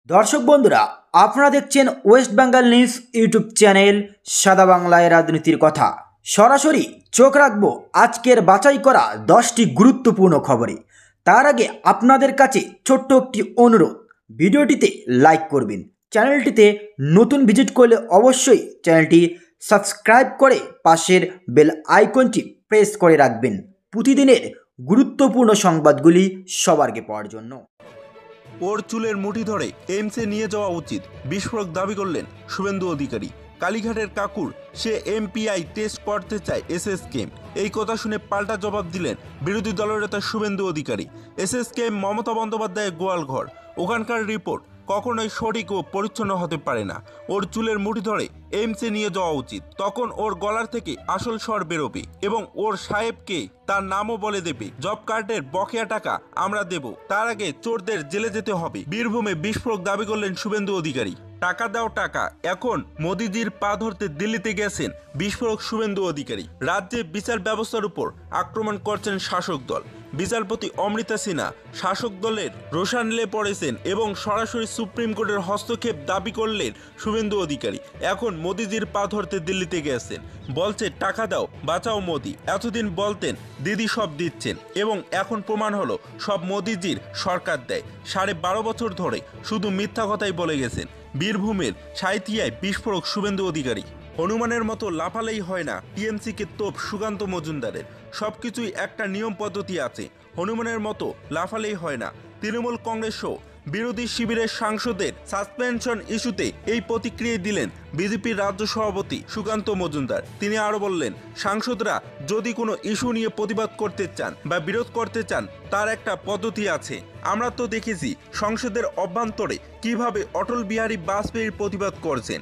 দর্শক বন্ধুরা, আপনারা দেখছেন West Bengal news YouTube channel সাদা বাংলায় রাজনীতির কথা। সরাসরি চোখ রাখবো আজকের বাছাই করা 10টি গুরুত্বপূর্ণ খবরে। তার আগে আপনাদের কাছে ছোট্ট একটি অনুরোধ, ভিডিওটিতে লাইক করবেন, চ্যানেলটিতে নতুন ভিজিট করলে অবশ্যই চ্যানেলটি সাবস্ক্রাইব করে পাশের বেল আইকনটি প্রেস করে রাখবেন প্রতিদিনের গুরুত্বপূর্ণ সংবাদগুলি সবার আগে পাওয়ার জন্য। ওর চুলের মুঠি ধরে এইমসে নিয়ে যাওয়া উচিত, বিস্ফোরক দাবি করলেন শুভেন্দু অধিকারী। কালীঘাটের কাকুর সে এমপিআই টেস্ট করতে চায় এসএসকেএম, এই কথা শুনে পাল্টা জবাব দিলেন বিরোধী দলের নেতা শুভেন্দু অধিকারী। এসএসকেএম মমতা বন্দ্যোপাধ্যায়ের গোয়ালঘর, ওখানকার রিপোর্ট কখনোই সঠিক ও পরিচ্ছন্ন হতে পারে না। ওর চুলের মুঠি ধরে এইমসে নিয়ে যাওয়া উচিত, তখন ওর গলার থেকে আসল স্বর বেরোবে এবং ওর সাহেবকে তার নামও বলে দেবে। জব কার্ডের বকেয়া টাকা আমরা দেব, তার আগে চোরদের জেলে যেতে হবে। বীরভূমে বিস্ফোরক দাবি করলেন শুভেন্দু অধিকারী। টাকা দাও টাকা, এখন মোদিজির পা ধরতে দিল্লিতে গেছেন বিস্ফোরক শুভেন্দু অধিকারী। রাজ্যে বিচার ব্যবস্থার উপর আক্রমণ করছেন শাসক দল। বিচারপতি অমৃতা সিনহা শাসক দলের রোষানলে পড়েছেন এবং সরাসরি সুপ্রিম কোর্টের হস্তক্ষেপ দাবি করলেন শুভেন্দু অধিকারী। এখন মোদিজির পা ধরতে দিল্লিতে গেছেন, বলছে টাকা দাও বাঁচাও মোদি। এতদিন বলতেন দিদি সব দিচ্ছেন এবং এখন প্রমাণ হলো সব মোদিজির সরকার দেয়। 12.5 বছর ধরে শুধু মিথ্যা কথাই বলে গেছেন। বীরভূমের সাঁইথিয়ায় বিস্ফোরক শুভেন্দু অধিকারী। হনুমানের মতো লাফালেই হয় না, টিএমসিকে তোপ সুকান্ত মজুমদারের। সবকিছুই একটা নিয়ম পদ্ধতি আছে, হনুমানের মতো লাফালেই হয় না। তৃণমূল কংগ্রেস সহ বিরোধী শিবিরের সাংসদের সাসপেনশন ইস্যুতে এই প্রতিক্রিয়া দিলেন বিজেপির রাজ্য সভাপতি সুকান্ত মজুমদার। তিনি আরো বললেন, সাংসদরা যদি কোনো ইস্যু নিয়ে প্রতিবাদ করতে চান বা বিরোধ করতে চান, তার একটা পদ্ধতি আছে। আমরা তো দেখেছি সংসদের অভ্যন্তরে কিভাবে অটল বিহারী বাজপেয়ীর প্রতিবাদ করছেন,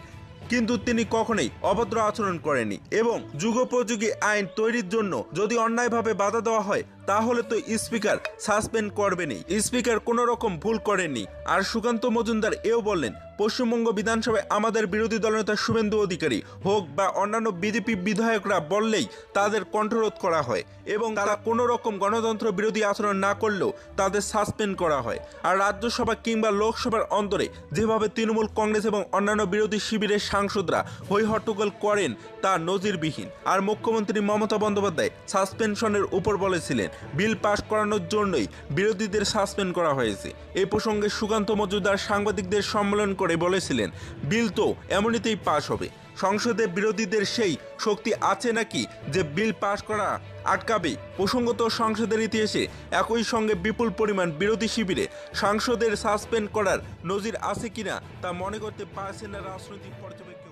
কিন্তু তিনি কখনোই অভদ্র আচরণ করেননি এবং যুগোপযোগী আইন তৈরির জন্য যদি অন্যায়ভাবে বাধা দেওয়া হয় তাহলে তো স্পিকার সাসপেন্ড করবেনই। স্পিকার কোনো রকম ভুল করেননি। আর সুকান্ত মজুমদার এও বললেন, পশ্চিমবঙ্গ বিধানসভায় আমাদের বিরোধী দলনেতা শুভেন্দু অধিকারী হোক বা অন্যান্য বিজেপি বিধায়করা বললেই তাদের কণ্ঠরোধ করা হয় এবং তারা কোনো রকম গণতন্ত্র বিরোধী আচরণ না করলেও তাদের সাসপেন্ড করা হয়। আর রাজ্যসভা কিংবা লোকসভার অন্তরে যেভাবে তৃণমূল কংগ্রেস এবং অন্যান্য বিরোধী শিবিরের সাংসদরা হই হট্টগোল করেন তা নজিরবিহীন। আর মুখ্যমন্ত্রী মমতা বন্দ্যোপাধ্যায় সাসপেনশনের উপর বলেছিলেন বিল পাশ করানোর জন্যই বিরোধীদের সাসপেন্ড করা হয়েছে। এই প্রসঙ্গে সুকান্ত মজুমদার সাংবাদিকদের সম্মেলন করে বলেছিলেন, বিল তো এমনিতেই পাশ হবে, সংসদে বিরোধীদের সেই শক্তি আছে নাকি যে বিল পাশ করা আটকাবে? প্রসঙ্গত সংসদের ইতিহাসে একই সঙ্গে বিপুল পরিমাণ বিরোধী শিবিরে সাংসদের সাসপেন্ড করার নজির আছে কিনা তা মনে করতে পারছেন না রাজনৈতিক পর্যবেক্ষক।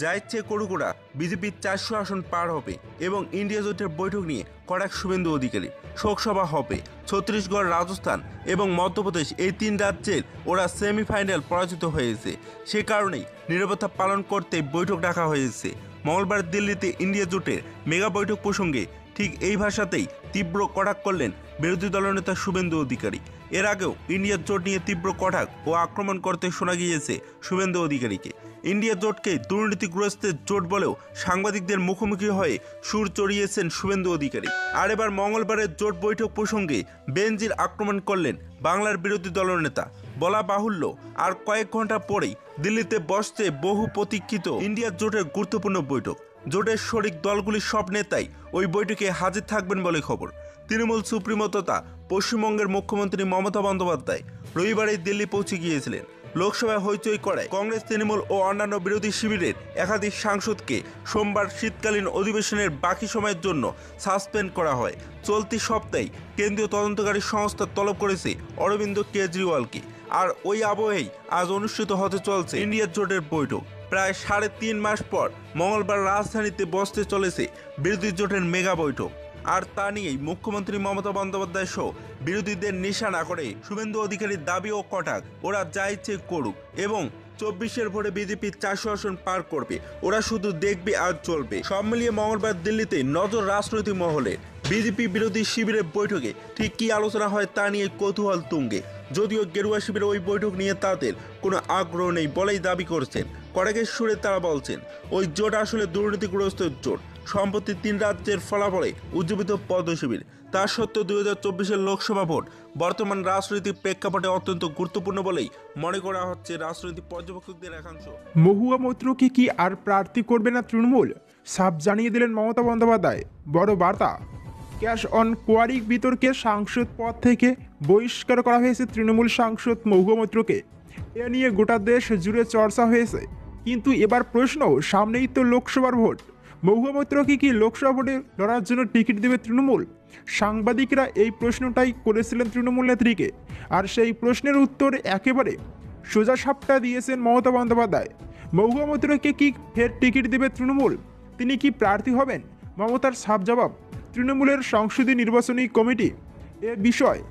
যা ইচ্ছে করুকোড়া, বিজেপির 400 আসন পার হবে এবং ইন্ডিয়া জোটের বৈঠক নিয়ে কড়াক শুভেন্দু অধিকারী। শোকসভা হবে ছত্তিশগড়, রাজস্থান এবং মধ্যপ্রদেশ, এই 3 রাজ্যের ওরা সেমিফাইনাল পরাজিত হয়েছে। সে কারণেই নীরবতা পালন করতে বৈঠক ডাকা হয়েছে। মঙ্গলবার দিল্লিতে ইন্ডিয়া জোটের মেগা বৈঠক প্রসঙ্গে ঠিক এই ভাষাতেই তীব্র কটাক্ষ করলেন বিরোধী দলনেতা শুভেন্দু অধিকারী। এর আগেও ইন্ডিয়া জোট নিয়ে তীব্র কটাক্ষ ও আক্রমণ করতে শোনা গিয়েছে শুভেন্দু অধিকারীকে। ইন্ডিয়া জোটকে দুর্নীতিগ্রস্তের জোট বলেও সাংবাদিকদের মুখোমুখি হয়ে সুর চড়িয়েছেন শুভেন্দু অধিকারী। আর এবার মঙ্গলবারের জোট বৈঠক প্রসঙ্গে বেনজির আক্রমণ করলেন বাংলার বিরোধী দলনেতা। বলা বাহুল্য, আর কয়েক ঘন্টা পরেই দিল্লিতে বসছে বহু প্রতীক্ষিত ইন্ডিয়া জোটের গুরুত্বপূর্ণ বৈঠক। জোটের শরিক দলগুলির সব নেতাই ওই বৈঠকে হাজির থাকবেন বলে খবর। তৃণমূল সুপ্রিমো তথা পশ্চিমবঙ্গের মুখ্যমন্ত্রী মমতা বন্দ্যোপাধ্যায় রবিবারই দিল্লি পৌঁছে গিয়েছিলেন। লোকসভায় হইচই করায় কংগ্রেস, তৃণমূল ও অন্যান্য বিরোধী শিবিরের একাধিক সাংসদকে সোমবার শীতকালীন অধিবেশনের বাকি সময়ের জন্য সাসপেন্ড করা হয়। চলতি সপ্তাহে কেন্দ্রীয় তদন্তকারী সংস্থা তলব করেছে অরবিন্দ কেজরিওয়ালকে। আর ওই আবহেই আজ অনুষ্ঠিত হতে চলছে ইন্ডিয়া জোটের বৈঠক। প্রায় 3.5 মাস পর মঙ্গলবার রাজধানীতে বসতে চলেছে বিরোধী জোটের মেগা বৈঠক। আর তা নিয়েই মুখ্যমন্ত্রী মমতা বন্দ্যোপাধ্যায় সহ বিরোধীদের নিশানা করে শুভেন্দু অধিকারীর দাবি ও কটাক্ষ, ওরা যা ইচ্ছে করুক এবং 24-এর ভোটে বিজেপি 400 আসন পার করবে, ওরা শুধু দেখবে আর চলবে। সব মিলিয়ে মঙ্গলবার দিল্লিতে নজর রাজনৈতিক মহলে। বিজেপি বিরোধী শিবিরের বৈঠকে ঠিক কী আলোচনা হয় তা নিয়ে কৌতূহল তুঙ্গে। যদিও গেরুয়া শিবিরের ওই বৈঠক নিয়ে তাদের কোনো আগ্রহ নেই বলেই দাবি করছেন। কড়াকের সুরে তারা বলছেন, ওই জোট আসলে দুর্নীতিগ্রস্ত জোট। সম্প্রতি 3 রাজ্যের ফলাফলে উজ্জীবিত পদ্ম শিবির। তা সত্ত্বেও 2024-এর লোকসভা ভোট বর্তমান রাজনৈতিক প্রেক্ষাপটে অত্যন্ত গুরুত্বপূর্ণ বলেই মনে করা হচ্ছে রাজনৈতিক পর্যবেক্ষকদের একাংশ। মহুয়া মৈত্রকে কি আর প্রার্থী করবে না তৃণমূল? সাফ জানিয়ে দিলেন মমতা বন্দ্যোপাধ্যায়। বড় বার্তা, ক্যাশ অন কোয়ারি বিতর্কে সাংসদ পদ থেকে বহিষ্কার করা হয়েছে তৃণমূল সাংসদ মহুয়া মৈত্রকে। এ নিয়ে গোটা দেশ জুড়ে চর্চা হয়েছে। কিন্তু এবার প্রশ্ন, সামনেই তো লোকসভার ভোট, মহুয়া মৈত্রকে কি লোকসভা ভোটে লড়ার জন্য টিকিট দেবে তৃণমূল? সাংবাদিকরা এই প্রশ্নটাই করেছিলেন তৃণমূল নেত্রীকে, আর সেই প্রশ্নের উত্তর একেবারে সোজা সাপটা দিয়েছেন মমতা বন্দ্যোপাধ্যায়। মহুয়া মৈত্রকে কি ফের টিকিট দেবে তৃণমূল? তিনি কি প্রার্থী হবেন? মমতার সাফ জবাব, তৃণমূলের সংসদীয় নির্বাচনী কমিটি এ বিষয়ে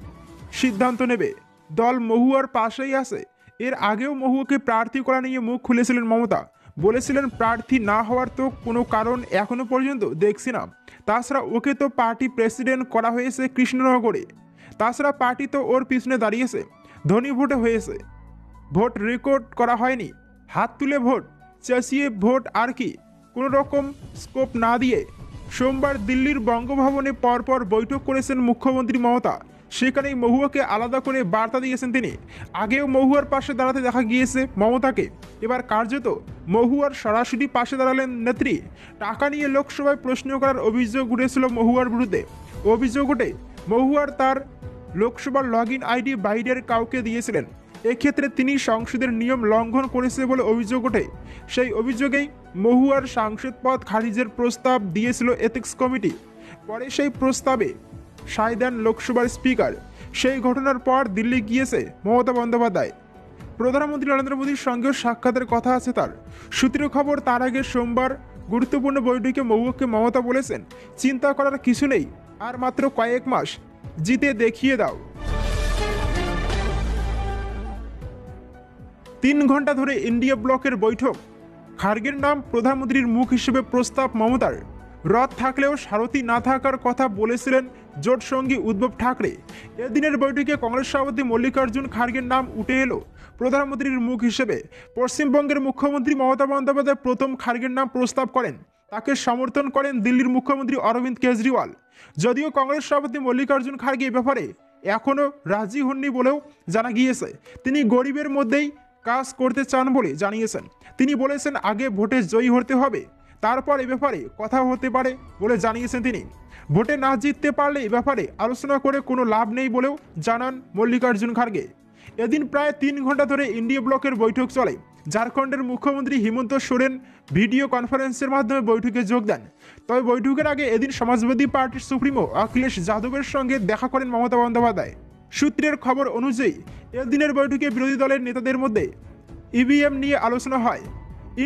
সিদ্ধান্ত নেবে। দল মহুয়ার পাশেই আছে। এর আগেও মহুয়াকে প্রার্থী করা নিয়ে মুখ খুলেছিলেন মমতা। বলেছিলেন, প্রার্থী না হওয়ার তো কোনো কারণ এখনো পর্যন্ত দেখছি না। তাছাড়া ওকে তো পার্টি প্রেসিডেন্ট করা হয়েছে কৃষ্ণনগরে। তাছাড়া পার্টি তো ওর পিছনে দাঁড়িয়েছে। ধনী ভোটে হয়েছে, ভোট রেকর্ড করা হয়নি, হাত তুলে ভোট, চেঁচিয়ে ভোট, আর কি কোনো রকম স্কোপ না দিয়ে সোমবার দিল্লির বঙ্গভবনে পরপর বৈঠক করেছেন মুখ্যমন্ত্রী মমতা। সেখানেই মহুয়াকে আলাদা করে বার্তা দিয়েছেন তিনি। আগেও মহুয়ার পাশে দাঁড়াতে দেখা গিয়েছে মমতাকে, এবার কার্যত মহুয়ার সরাসরি পাশে দাঁড়ালেন নেত্রী। টাকা নিয়ে লোকসভায় প্রশ্ন করার অভিযোগ উঠেছিল মহুয়ার বিরুদ্ধে। অভিযোগ ওঠে, মহুয়ার তার লোকসভার লগ ইন আইডি বাইরের কাউকে দিয়েছিলেন। এক্ষেত্রে তিনি সংসদের নিয়ম লঙ্ঘন করেছে বলে অভিযোগ ওঠে। সেই অভিযোগেই মহুয়ার সাংসদ পদ খারিজের প্রস্তাব দিয়েছিল এথিক্স কমিটি। পরে সেই প্রস্তাবে সায় দেন লোকসভার স্পিকার। সেই ঘটনার পর দিল্লি গিয়েছে মমতা বন্দ্যোপাধ্যায়। প্রধানমন্ত্রী নরেন্দ্র মোদীর সঙ্গেও সাক্ষাতের কথা আছে তার। সূত্রের খবর, তার আগে সোমবার গুরুত্বপূর্ণ বৈঠকে মহুয়াকে মমতা বলেছেন, চিন্তা করার কিছু নেই, আর মাত্র কয়েক মাস, জিতে দেখিয়ে দাও। 3 ঘন্টা ধরে ইন্ডিয়া ব্লকের বৈঠক। খার্গের নাম প্রধানমন্ত্রীর মুখ হিসেবে প্রস্তাব মমতার। রথ থাকলেও সারথি না থাকার কথা বলেছিলেন জোট সঙ্গী উদ্ধব ঠাকরে। এদিনের বৈঠকে কংগ্রেস সভাপতি মল্লিকার্জুন খার্গের নাম উঠে এলো প্রধানমন্ত্রীর মুখ হিসেবে। পশ্চিমবঙ্গের মুখ্যমন্ত্রী মমতা বন্দ্যোপাধ্যায় প্রথম খার্গের নাম প্রস্তাব করেন। তাকে সমর্থন করেন দিল্লির মুখ্যমন্ত্রী অরবিন্দ কেজরিওয়াল। যদিও কংগ্রেস সভাপতি মল্লিকার্জুন খার্গে এ ব্যাপারে এখনও রাজি হননি বলেও জানা গিয়েছে। তিনি গরিবের মধ্যেই কাজ করতে চান বলে জানিয়েছেন। তিনি বলেছেন, আগে ভোটে জয়ী হতে হবে, তারপর এ ব্যাপারে কথা হতে পারে বলে জানিয়েছেন তিনি। ভোটে না জিততে পারলে এ ব্যাপারে আলোচনা করে কোনো লাভ নেই বলেও জানান মল্লিকার্জুন খার্গে। এদিন প্রায় 3 ঘন্টা ধরে ইন্ডিয়া ব্লকের বৈঠক চলে। ঝাড়খণ্ডের মুখ্যমন্ত্রী হিমন্ত সোরেন ভিডিও কনফারেন্সের মাধ্যমে বৈঠকে যোগ দেন। তবে বৈঠকের আগে এদিন সমাজবাদী পার্টির সুপ্রিমো অখিলেশ যাদবের সঙ্গে দেখা করেন মমতা বন্দ্যোপাধ্যায়। সূত্রের খবর অনুযায়ী এদিনের বৈঠকে বিরোধী দলের নেতাদের মধ্যে ইভিএম নিয়ে আলোচনা হয়।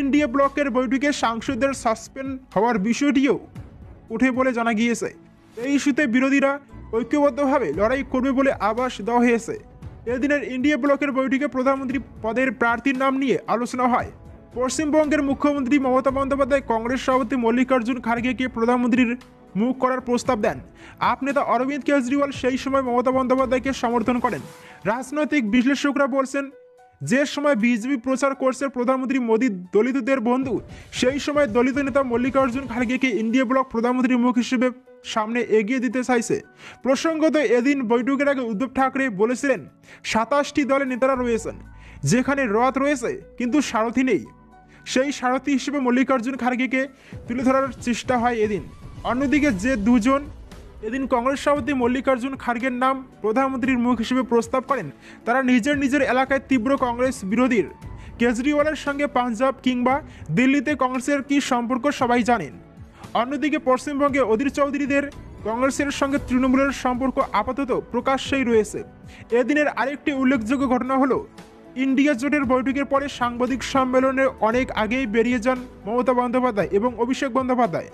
ইন্ডিয়া ব্লকের বৈঠকে সাংসদদের সাসপেন্ড হওয়ার বিষয়টিও উঠে বলে জানা গিয়েছে। এই ইস্যুতে বিরোধীরা ঐক্যবদ্ধভাবে লড়াই করবে বলে আভাস দেওয়া হয়েছে। এদিনের ইন্ডিয়া ব্লকের বৈঠকে প্রধানমন্ত্রী পদের প্রার্থীর নাম নিয়ে আলোচনা হয়। পশ্চিমবঙ্গের মুখ্যমন্ত্রী মমতা বন্দ্যোপাধ্যায় কংগ্রেস সভাপতি মল্লিকার্জুন খার্গেকে প্রধানমন্ত্রীর মুখ করার প্রস্তাব দেন। আপ নেতা অরবিন্দ কেজরিওয়াল সেই সময় মমতা বন্দ্যোপাধ্যায়কে সমর্থন করেন। রাজনৈতিক বিশ্লেষকরা বলছেন, যে সময় বিজেপি প্রচার করছে প্রধানমন্ত্রী মোদী দলিতদের বন্ধু, সেই সময় দলিত নেতা মল্লিকার্জুন খার্গেকে ইন্ডিয়া ব্লক প্রধানমন্ত্রীর মুখ হিসেবে সামনে এগিয়ে দিতে চাইছে। প্রসঙ্গত, এদিন বৈঠকের আগে উদ্ধব ঠাকরে বলেছিলেন, 27টি দলের নেতারা রয়েছেন, যেখানে রথ রয়েছে কিন্তু সারথি নেই। সেই সারথি হিসেবে মল্লিকার্জুন খার্গেকে তুলে ধরার চেষ্টা হয় এদিন। অন্যদিকে যে দুজন এদিন কংগ্রেস সভাপতি মল্লিকার্জুন খার্গের নাম প্রধানমন্ত্রীর মুখ হিসেবে প্রস্তাব করেন, তারা নিজের নিজের এলাকায় তীব্র কংগ্রেস বিরোধীর। কেজরিওয়ালের সঙ্গে পাঞ্জাব কিংবা দিল্লিতে কংগ্রেসের কী সম্পর্ক সবাই জানেন। অন্যদিকে পশ্চিমবঙ্গে অধীর চৌধুরীদের কংগ্রেসের সঙ্গে তৃণমূলের সম্পর্ক আপাতত প্রকাশ্যেই রয়েছে। এদিনের আরেকটি উল্লেখযোগ্য ঘটনা হলো, ইন্ডিয়া জোটের বৈঠকের পরে সাংবাদিক সম্মেলনে অনেক আগেই বেরিয়ে যান মমতা বন্দ্যোপাধ্যায় এবং অভিষেক বন্দ্যোপাধ্যায়।